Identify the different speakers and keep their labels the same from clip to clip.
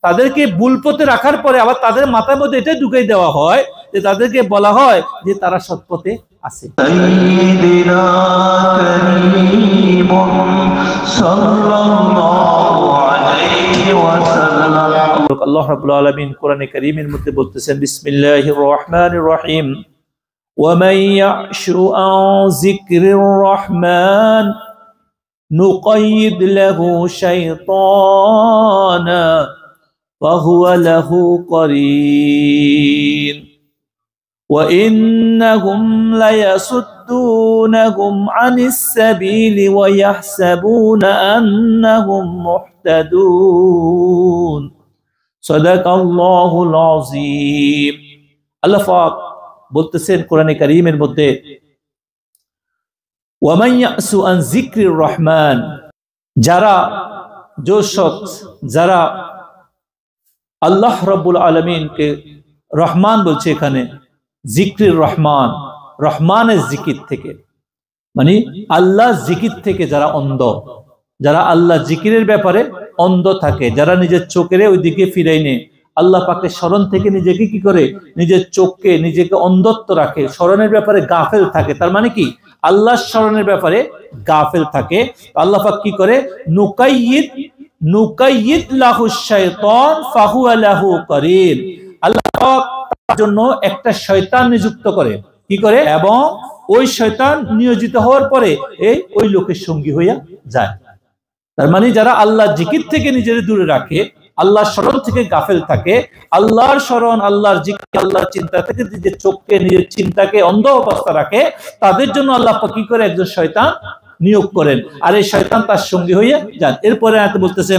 Speaker 1: তাদেরকে ভুল পথে রাখার পরে আবার তাদের মাথার মধ্যে এটা ঢুকিয়ে দেওয়া হয় যে তাদেরকে বলা হয় যে তারা সৎ পথে আছে। আল্লাহ রাব্বুল আলামিন কোরআনে কারীমের মধ্যে বলতেছেন, বিসমিল্লাহির রহমানির রহিম, ওয়া মান ইয়াশু আন যিকরির রহমান নুকাইয়িদ লাহু শাইতানা ফাহুয়া লাহু করিন ওয়া ইন্নাহুম লায়াসুদ্দুনাহুম আনিস সাবিলি ওয়া ইয়াহসাবুনা আন্নাহুম মুহতাদুন। সাদাকাল্লাহুল আযীম। আল্লাহ পাক বলতেছেন কোরআনে কারীমের মধ্যে, ওয়া মান ইয়াসু আন যিকরির রহমান, যারা যারা আল্লাহ রাব্বুল আলামিনকে রহমান বলছে, এখানে যিকরির রহমান, রহমানের জিকির থেকে, মানে আল্লাহ জিকির থেকে যারা অন্ধ, যারা আল্লাহ জিকিরের ব্যাপারে অন্ধ থাকে, যারা নিজের চোখের ওই দিকে ফিরাই নেই, আল্লাহ পাকের স্মরণ থেকে নিজেকে কি করে, নিজের চোখকে নিজেকে অন্ধত্ব রাখে, স্মরণের ব্যাপারে গাফেল থাকে, তার মানে কি আল্লাহর স্মরণের ব্যাপারে গাফেল থাকে, আল্লাহ পাক কি করে, নুকাইয়িদ লাহু শাইতান ফাহুয়া লাহু করিন, আল্লাহ পাক তার জন্য একটা শয়তান নিযুক্ত করে, কি করে, এবং ওই শয়তান নিয়োজিত হওয়ার পরে ওই লোকের সঙ্গী হইয়া যায়। তার মানে যারা আল্লাহ জিকির থেকে নিজের দূরে রাখে, আল্লাহর স্মরণ থেকে গাফেল থাকে, আল্লাহর স্মরণ, আল্লাহর জিকির, আল্লাহর চিন্তা থেকে নিজের চোখকে, নিজের চিন্তাকে অন্ধ অবস্থা রাখে, তাদের জন্য আল্লাহ পাক কি করে, একজন শয়তান নিয়োগ করেন, আর এই শয়তান তার সঙ্গী হইয়া যান। এরপরে আয়াতে বলতেছে,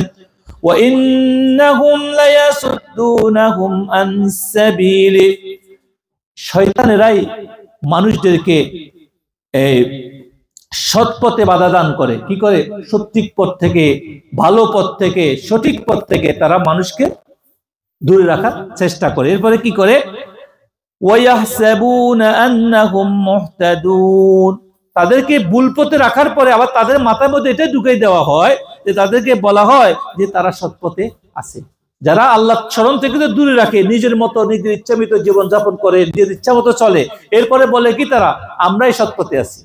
Speaker 1: ওয়া ইন্নাহুম লায়াসুদ্দুনাহুম আনিস সাবিলি, শয়তানেরাই মানুষদেরকে সৎ পথে বাধা দান করে, কি করে, সঠিক পথ থেকে, ভালো পথ থেকে, সঠিক পথ থেকে তারা মানুষকে দূরে রাখার চেষ্টা করে। এরপরে কি করে, ওয়ায়াহসাবুনা আন্নাহুম মুহতাদুন, তাদেরকে ভুল পথে রাখার পরে আবার তাদের মাথার মধ্যে এটা ঢুকিয়ে দেওয়া হয় যে তাদেরকে বলা হয় যে তারা সৎ পথে আছে। যারা আল্লাহ স্মরণ থেকে দূরে রাখে, নিজের মতো নিজের ইচ্ছামতো জীবন যাপন করে, নিজের ইচ্ছা মতো চলে, এরপরে বলে কি তারা, আমরাই সৎ পথে আছি।